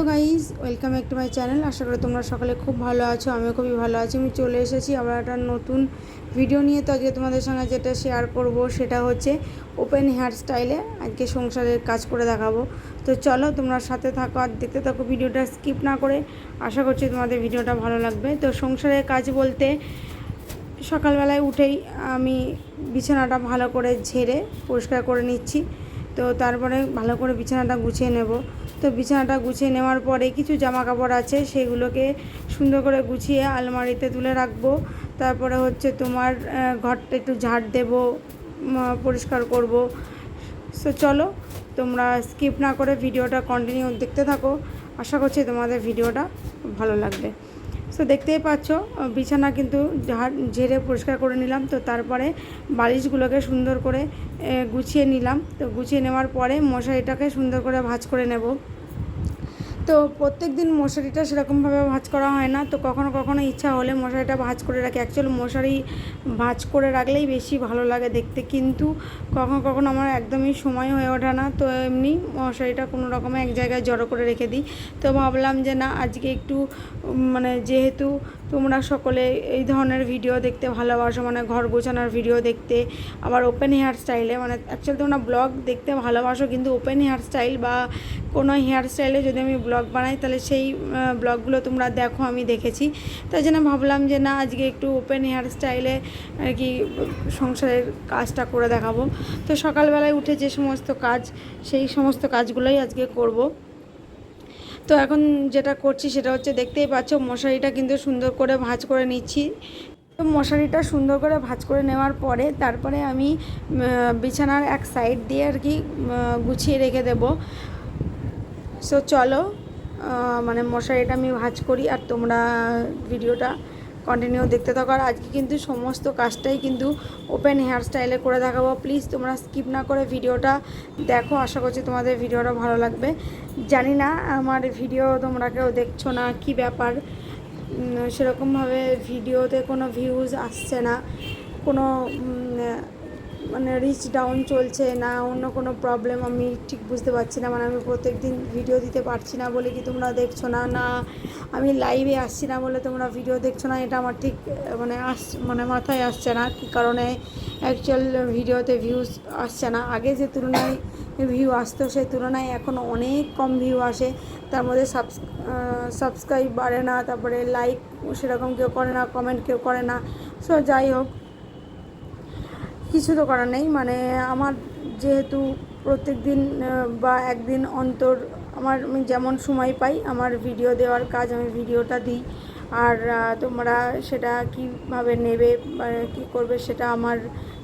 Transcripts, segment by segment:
Hello guys, welcome back to my channel. আশা করি তোমরা সকলে খুব ভালো আছো। আমিও খুবই ভালো আছি। আমি চলে এসেছি আবার একটা নতুন ভিডিও নিয়ে। তো আজকে তোমাদের সঙ্গে যেটা শেয়ার করব সেটা হচ্ছে ওপেন হেয়ার স্টাইলে আজকে সংসারের কাজ করে দেখাবো। তো চলো তোমরা সাথে থাকো আর দেখতে থাকো, ভিডিওটা স্কিপ না করে। আশা করছি তোমাদের ভিডিওটা ভালো লাগবে। তো সংসারের কাজ বলতে সকালবেলায় উঠেই আমি বিছানাটা ভালো করে ঝেড়ে পরিষ্কার করে নিচ্ছি। তো তারপরে ভালো করে বিছানাটা গুছিয়ে নেব। তো বিছানাটা গুছিয়ে নেওয়ার পরে কিছু জামা কাপড় আছে সেগুলোকে সুন্দর করে গুছিয়ে আলমারিতে তুলে রাখবো। তারপরে হচ্ছে তোমার ঘরটা একটু ঝাড় দেবো, পরিষ্কার করব। সো চলো তোমরা স্কিপ না করে ভিডিওটা কন্টিনিউ দেখতে থাকো। আশা করছি তোমাদের ভিডিওটা ভালো লাগবে। সো দেখতেই পাচ্ছ বিছানা কিন্তু ঝেড়ে পরিষ্কার করে নিলাম। তো তারপরে বালিশগুলোকে সুন্দর করে গুছিয়ে নিলাম। তো গুছিয়ে নেওয়ার পরে মশারিটাকে সুন্দর করে ভাঁজ করে নেব। তো প্রত্যেক দিন মশারিটা সেরকমভাবে ভাঁজ করা হয় না। তো কখনো কখনো ইচ্ছা হলে মশারিটা ভাঁজ করে রাখি। অ্যাকচুয়ালি মশারি ভাঁজ করে রাখলেই বেশি ভালো লাগে দেখতে, কিন্তু কখনো কখনো আমার একদমই সময় হয়ে ওঠে না। তো এমনি মশারিটা কোনো রকমে এক জায়গায় জড়ো করে রেখে দিই। তো ভাবলাম যে না, আজকে একটু মানে যেহেতু তোমরা সকলে এই ধরনের ভিডিও দেখতে ভালোবাসো, মানে ঘর গোছানোর ভিডিও দেখতে, আবার ওপেন হেয়ার স্টাইলে, মানে অ্যাকচুয়ালি তোমরা ব্লগ দেখতে ভালোবাসো, কিন্তু ওপেন হেয়ার স্টাইল বা কোনো হেয়ার স্টাইলে যদি আমি ব্লগ বানাই তাহলে সেই ব্লগগুলো তোমরা দেখো, আমি দেখেছি। তাই জন্য ভাবলাম যে না, আজকে একটু ওপেন হেয়ার স্টাইলে আর কি সংসারের কাজটা করে দেখাবো। তো সকালবেলায় উঠে যে সমস্ত কাজ, সেই সমস্ত কাজগুলোই আজকে করব। তো এখন যেটা করছি সেটা হচ্ছে, দেখতেই পাচ্ছ মশারিটা কিন্তু সুন্দর করে ভাঁজ করে নিচ্ছি। তো মশারিটা সুন্দর করে ভাঁজ করে নেওয়ার পরে তারপরে আমি বিছানার এক সাইড দিয়ে আর কি গুছিয়ে রেখে দেব। সো চলো মানে মশারিটা আমি ভাঁজ করি আর তোমরা ভিডিওটা কন্টিনিউ দেখতে থাকো। আর আজকে কিন্তু সমস্ত কাজটাই কিন্তু ওপেন হেয়ার স্টাইলে করে দেখাবো। প্লিজ তোমরা স্কিপ না করে ভিডিওটা দেখো। আশা করছি তোমাদের ভিডিওটা ভালো লাগবে। জানি না আমার ভিডিও তোমরা কেউ দেখছো না, কি ব্যাপার, সেরকমভাবে ভিডিওতে কোনো ভিউজ আসছে না, কোনো মানে রিচ ডাউন চলছে না, অন্য কোনো প্রবলেম আমি ঠিক বুঝতে পারছি না। মানে আমি প্রত্যেক দিন ভিডিও দিতে পারছি না বলে কি তোমরা দেখছো না, না আমি লাইভে আসছি না বলে তোমরা ভিডিও দেখছো না, এটা আমার ঠিক মানে মাথায় আসছে না কী কারণে অ্যাকচুয়াল ভিডিওতে ভিউজ আসছে না। আগে যে তুলনায় ভিউ আসতো সেই তুলনায় এখন অনেক কম ভিউ আসে। তার মধ্যে সাবস্ক্রাইব বাড়ে না, তারপরে লাইক সেরকম কেউ করে না, কমেন্ট কেউ করে না। সো যাই হোক, কিছু তো করার নেই। মানে আমার যেহেতু প্রত্যেক দিন বা একদিন অন্তর আমি যেমন সময় পাই আমার ভিডিও দেওয়ার কাজ, আমি ভিডিওটা দিই। আর তোমরা সেটা কীভাবে নেবে বা কী করবে সেটা আমার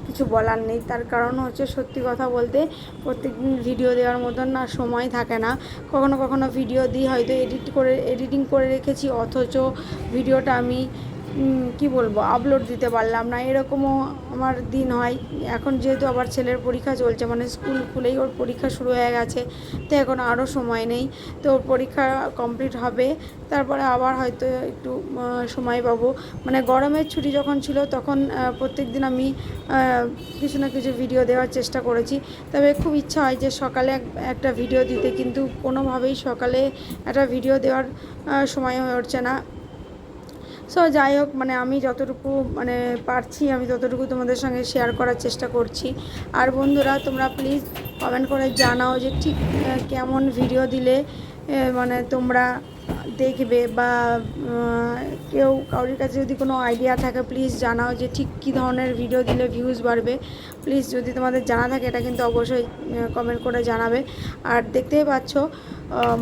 কিছু বলার নেই। তার কারণ হচ্ছে, সত্যি কথা বলতে প্রত্যেক দিন ভিডিও দেওয়ার মতন না সময় থাকে না। কখনো কখনো ভিডিও দিই, হয়তো এডিটিং করে রেখেছি, অথচ ভিডিওটা আমি কি বলবো আপলোড দিতে পারলাম না, এরকমও আমার দিন হয়। এখন যেহেতু আবার ছেলের পরীক্ষা চলছে, মানে স্কুল খুলেই ওর পরীক্ষা শুরু হয়ে গেছে, তো এখন আরও সময় নেই। তো ওর পরীক্ষা কমপ্লিট হবে, তারপরে আবার হয়তো একটু সময় পাবো। মানে গরমের ছুটি যখন ছিল তখন প্রত্যেক দিন আমি কিছু না কিছু ভিডিও দেওয়ার চেষ্টা করেছি। তবে খুব ইচ্ছা হয় যে সকালে একটা ভিডিও দিতে, কিন্তু কোনোভাবেই সকালে একটা ভিডিও দেওয়ার সময় হয়ে উঠছে না। সো যাই হোক, মানে আমি যতটুকু মানে পারছি আমি ততটুকু তোমাদের সঙ্গে শেয়ার করার চেষ্টা করছি। আর বন্ধুরা, তোমরা প্লিজ কমেন্ট করে জানাও যে ঠিক কেমন ভিডিও দিলে মানে তোমরা দেখবে, বা কেউ কারোর কাছে যদি কোনো আইডিয়া থাকে প্লিজ জানাও যে ঠিক কী ধরনের ভিডিও দিলে ভিউজ বাড়বে। প্লিজ যদি তোমাদের জানা থাকে এটা কিন্তু অবশ্যই কমেন্ট করে জানাবে। আর দেখতেই পাচ্ছ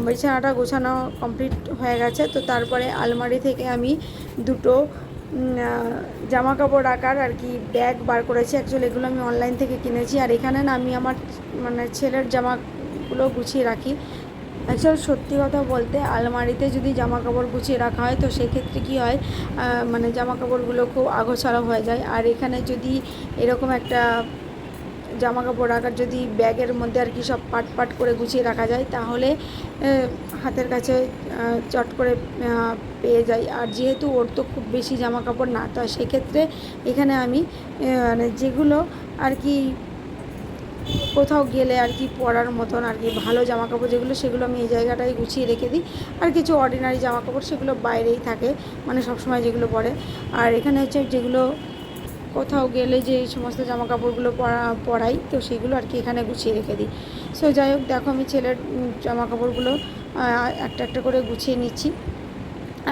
বিছানাটা গোছানো কমপ্লিট হয়ে গেছে। তো তারপরে আলমারি থেকে আমি দুটো জামা কাপড় রাখার আর কি ব্যাগ বার করেছি। অ্যাকচুয়ালি এগুলো আমি অনলাইন থেকে কিনেছি। আর এখানে না আমি আমার মানে ছেলের জামাগুলো গুছিয়ে রাখি। অ্যাকচুয়ালি সত্যি কথা বলতে, আলমারিতে যদি জামা কাপড় গুছিয়ে রাখা হয় তো সেক্ষেত্রে কী হয়, মানে জামা কাপড়গুলো খুব আগোছালো হয়ে যায়। আর এখানে যদি এরকম একটা জামা কাপড় রাখার যদি ব্যাগের মধ্যে আর কি সব পাট পাট করে গুছিয়ে রাখা যায়, তাহলে হাতের কাছে চট করে পেয়ে যাই। আর যেহেতু ওর তো খুব বেশি জামা কাপড় না, তো সেক্ষেত্রে এখানে আমি মানে যেগুলো আর কি কোথাও গেলে আর কি পরার মতন আর কি ভালো জামাকাপড় যেগুলো, সেগুলো আমি এই জায়গাটায় গুছিয়ে রেখে দিই। আর কিছু অর্ডিনারি জামাকাপড় সেগুলো বাইরেই থাকে, মানে সবসময় যেগুলো পরে। আর এখানে হচ্ছে যেগুলো কোথাও গেলে যে সমস্ত জামাকাপড়গুলো পরাই, তো সেগুলো আর কি এখানে গুছিয়ে রেখে দিই। সো যাই হোক, দেখো আমি ছেলের জামাকাপড়গুলো একটা একটা করে গুছিয়ে নিচ্ছি।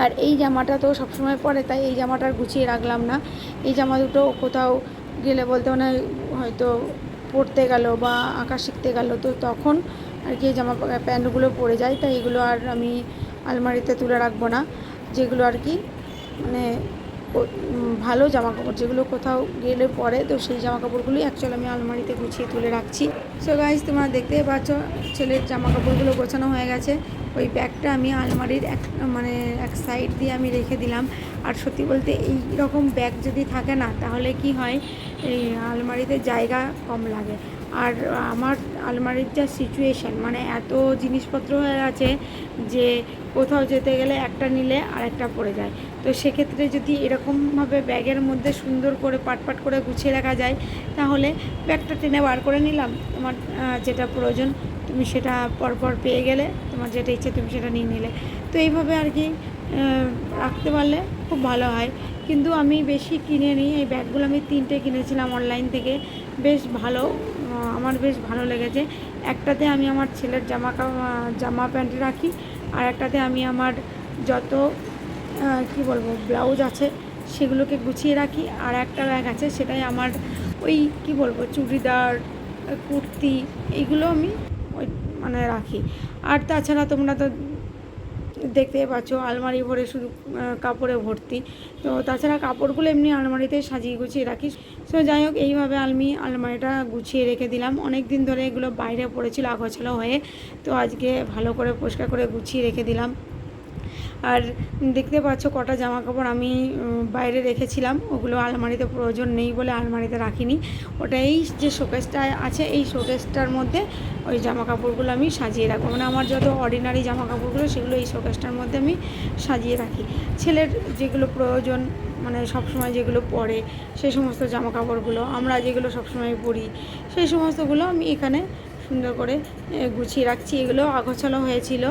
আর এই জামাটা তো সবসময় পরে, তাই এই জামাটা আর গুছিয়ে রাখলাম না। এই জামা দুটো কোথাও গেলে বলতে মানে হয়তো পড়তে গেল বা আঁকা শিখতে গেল, তো তখন আর কি এই জামা প্যান্টগুলো পরে যায়, তাই এগুলো আর আমি আলমারিতে তুলে রাখবো না। যেগুলো আর কি মানে ভালো জামাকাপড় যেগুলো কোথাও গেলে পরে, তো সেই জামাকাপড়গুলোই অ্যাকচুয়ালি আমি আলমারিতে গুছিয়ে তুলে রাখছি। সো গাইজ, তোমরা দেখতেই পাচ্ছ ছেলের জামাকাপড়গুলো গোছানো হয়ে গেছে। ওই ব্যাগটা আমি আলমারির এক সাইড দিয়ে আমি রেখে দিলাম। আর সত্যি বলতে এই রকম ব্যাগ যদি থাকে না, তাহলে কি হয়, এই আলমারিতে জায়গা কম লাগে। আর আমার আলমারির যা সিচুয়েশান, মানে এত জিনিসপত্র হয়ে আছে যে কোথাও যেতে গেলে একটা নিলে আর একটা পড়ে যায়। তো সেক্ষেত্রে যদি এরকমভাবে ব্যাগের মধ্যে সুন্দর করে পাট করে গুছিয়ে রাখা যায়, তাহলে ব্যাগটা টেনে বার করে নিলাম, তোমার যেটা প্রয়োজন তুমি সেটা পরপর পেয়ে গেলে, তোমার যেটা ইচ্ছে তুমি সেটা নিয়ে নিলে। তো এইভাবে আর কি রাখতে পারলে খুব ভালো হয়। কিন্তু আমি বেশি কিনে নিই, এই ব্যাগগুলো আমি 3টে কিনেছিলাম অনলাইন থেকে, বেশ ভালো, আমার বেশ ভালো লেগেছে। একটাতে আমি আমার ছেলের জামা প্যান্ট রাখি, আর একটাতে আমি আমার যত কি বলবো ব্লাউজ আছে সেগুলোকে গুছিয়ে রাখি। আর একটা ব্যাগ আছে, সেটাই আমার ওই কি বলবো চুড়িদার, কুর্তি, এইগুলো আমি ওই মানে রাখি। আর তাছাড়া তোমরা তো দেখতেই পাচ্ছ আলমারি ভরে শুধু কাপড়ে ভর্তি। তো তাছাড়া কাপড়গুলো এমনি আলমারিতে সাজিয়ে গুছিয়ে রাখি। সো যাই হোক, এইভাবে আমি আলমারিটা গুছিয়ে রেখে দিলাম। অনেক দিন ধরে এগুলো বাইরে পড়েছিল আগোছালো হয়ে, তো আজকে ভালো করে পরিষ্কার করে গুছিয়ে রেখে দিলাম। আর দেখতে পাচ্ছ কটা জামা কাপড় আমি বাইরে রেখেছিলাম, ওগুলো আলমারিতে প্রয়োজন নেই বলে আলমারিতে রাখিনি। ওটাই যে শোকেসটা আছে, এই শোকেসটার মধ্যে ওই জামা কাপড়গুলো আমি সাজিয়ে রাখবো। মানে আমার যত অর্ডিনারি জামা কাপড়গুলো সেগুলো এই শোকেসটার মধ্যে আমি সাজিয়ে রাখি। ছেলের যেগুলো প্রয়োজন, মানে সবসময় যেগুলো পরে সেই সমস্ত জামা কাপড়গুলো, আমরা যেগুলো সবসময় পরি সেই সমস্তগুলো আমি এখানে সুন্দর করে গুছিয়ে রাখছি। এগুলো আগোছালো হয়েছিল,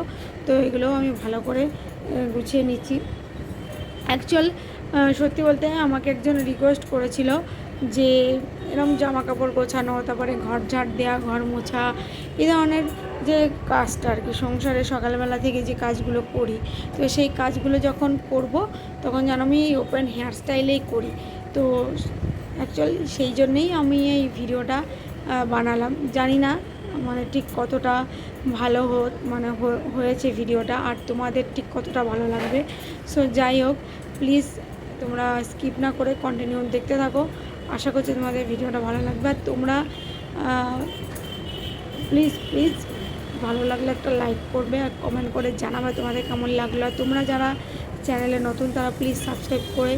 তো এগুলো আমি ভালো করে গুছিয়ে নিচ্ছি। অ্যাকচুয়াল সত্যি বলতে আমাকে একজন রিকোয়েস্ট করেছিল যে এরকম জামা কাপড় গোছানো, তারপরে ঘর ঝাড় দেওয়া, ঘর মোছা, এই ধরনের যে কাজটা আর কি সংসারে সকালবেলা থেকে যে কাজগুলো করি, তো সেই কাজগুলো যখন করব তখন যেন আমি এই ওপেন হেয়ার স্টাইলেই করি। তো অ্যাকচুয়ালি সেই জন্যেই আমি এই ভিডিওটা বানালাম। জানি না মানে ঠিক কতটা ভালো হয়েছে ভিডিওটা, আর তোমাদের ঠিক কতটা ভালো লাগবে। সো যাই হোক, প্লিজ তোমরা স্কিপ না করে কন্টিনিউ দেখতে থাকো। আশা করছি তোমাদের ভিডিওটা ভালো লাগবে। আর তোমরা প্লিজ ভালো লাগলে একটা লাইক করবে আর কমেন্ট করে জানাবে তোমাদের কেমন লাগলো। আর তোমরা যারা চ্যানেলে নতুন তারা প্লিজ সাবস্ক্রাইব করে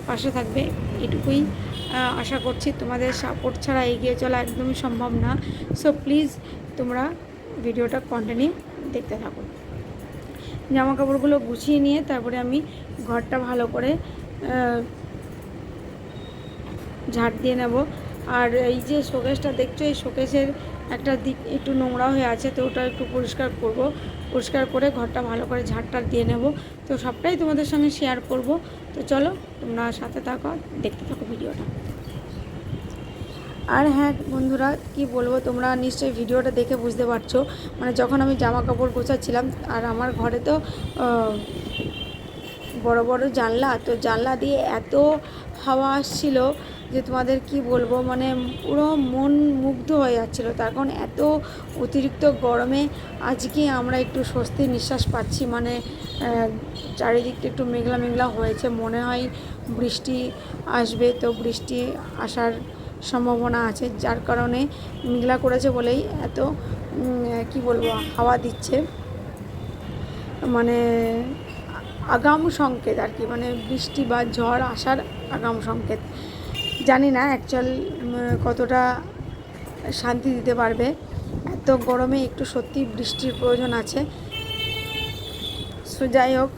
পাশে থাকবে, এটুকুই আশা করছি। তোমাদের সাপোর্ট ছাড়া এগিয়ে চলা একদমই সম্ভব না। সো প্লিজ তোমরা ভিডিওটা কন্টিনিউ দেখতে থাকো। জামা কাপড়গুলো গুছিয়ে নিয়ে তারপরে আমি ঘরটা ভালো করে ঝাড় দিয়ে নেব। আর এই যে শোকেসটা দেখছো, এই শোকেসের একটা দিক একটু নোংরা হয়ে আছে, তো ওটা একটু পরিষ্কার করব। পরিষ্কার করে ঘরটা ভালো করে ঝাড়টা দিয়ে নেব। তো সবটাই তোমাদের সঙ্গে শেয়ার করব। তো চলো তোমরা সাথে থাকো, দেখতে থাকো ভিডিওটা। আর হ্যাঁ বন্ধুরা, কি বলবো, তোমরা নিশ্চয়ই ভিডিওটা দেখে বুঝতে পারছো, মানে যখন আমি জামা কাপড় গোছাচ্ছিলাম, আর আমার ঘরে তো বড় বড় জানলা, তো জানলা দিয়ে এত হাওয়া আসছিল যে তোমাদের কি বলবো, মানে পুরো মন মুগ্ধ হয়ে যাচ্ছিলো। তার কারণ এত অতিরিক্ত গরমে আজকে আমরা একটু স্বস্তির নিঃশ্বাস পাচ্ছি। মানে চারিদিকটা একটু মেঘলা মেঘলা হয়েছে, মনে হয় বৃষ্টি আসবে, তো বৃষ্টি আসার সম্ভাবনা আছে, যার কারণে মেঘলা করেছে বলেই এত কি বলবো হাওয়া দিচ্ছে, মানে আগাম সংকেত আর কি, মানে বৃষ্টি বা ঝড় আসার আগাম সংকেত। জানি না অ্যাকচুয়াল কতটা শান্তি দিতে পারবে, এত গরমে একটু সত্যি বৃষ্টির প্রয়োজন আছে। সো যাই হোক,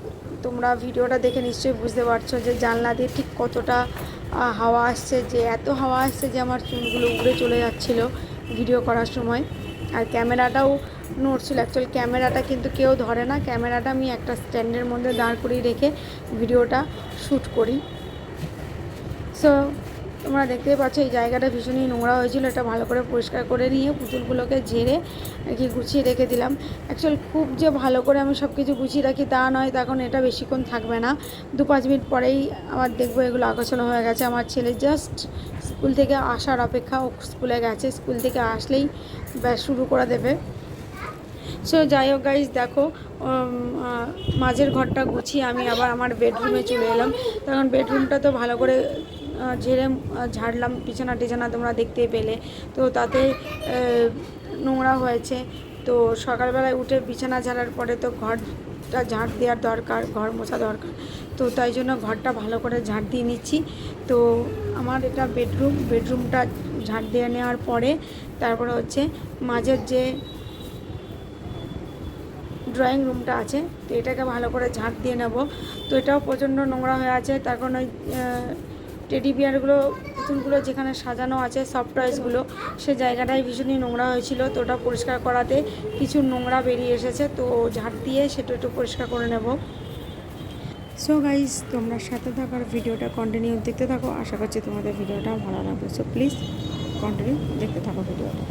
তোমরা ভিডিওটা দেখে নিশ্চয়ই বুঝতে পারছো যে জানলা দিয়ে ঠিক কতটা হাওয়া আসছে, যে এত হাওয়া আসছে যে আমার চুলগুলো উড়ে চলে যাচ্ছিলো। ভিডিও করার সময়। আর ক্যামেরাটাও নড়ছিল, অ্যাকচুয়াল ক্যামেরাটা কিন্তু কেউ ধরে না, ক্যামেরাটা আমি একটা স্ট্যান্ডের মধ্যে দাঁড় করিয়ে রেখে ভিডিওটা শ্যুট করি। সো তোমরা দেখতেই পাচ্ছ এই জায়গাটা ভীষণই নোংরা হয়েছিল, এটা ভালো করে পরিষ্কার করে নিয়ে পুতুলগুলোকে ঝেড়ে আর কি গুছিয়ে রেখে দিলাম। অ্যাকচুয়াল খুব যে ভালো করে আমি সব কিছু গুছিয়ে রাখি তা নয়, তখন এটা বেশিক্ষণ থাকবে না, 2-5 মিনিট পরেই আবার দেখবো এগুলো আগোছালো হয়ে গেছে। আমার ছেলে জাস্ট স্কুল থেকে আসার অপেক্ষা, ও স্কুলে গেছে, স্কুল থেকে আসলেই ব্যাস শুরু করে দেবে। সো যাই হোক গাইজ, দেখো মাঝের ঘরটা গুছিয়ে আমি আবার আমার বেডরুমে চলে এলাম। তখন বেডরুমটা তো ভালো করে ঝাড়লাম, বিছানা টিছানা তোমরা দেখতেই পেলে, তো তাতে নোংরা হয়েছে। তো সকালবেলায় উঠে বিছানা ঝাড়ার পরে তো ঘরটা ঝাড় দেওয়ার দরকার, ঘর মোছা দরকার, তো তাই জন্য ঘরটা ভালো করে ঝাড় দিয়ে নিচ্ছি। তো আমার এটা বেডরুমটা ঝাড় দিয়ে নেওয়ার পরে তারপরে হচ্ছে মাঝের যে ড্রয়িং রুমটা আছে, তো এটাকে ভালো করে ঝাঁট দিয়ে নেব। তো এটাও প্রচণ্ড নোংরা হয়ে আছে, তার কারণ ওই টেডি বিয়ারগুলো পুতুলগুলো যেখানে সাজানো আছে, সফট টয়েসগুলো, সে জায়গাটাই ভীষণই নোংরা হয়েছিল। তো ওটা পরিষ্কার করাতে কিছু নোংরা বেরিয়ে এসেছে, তো ঝাঁট দিয়ে সেটা একটু পরিষ্কার করে নেব। সো গাইজ, তোমরা সাথে থাকার ভিডিওটা কন্টিনিউ দেখতে থাকো, আশা করছি তোমাদের ভিডিওটা ভালো লাগবে। সো প্লিজ কন্টিনিউ দেখতে থাকো ভিডিওটা।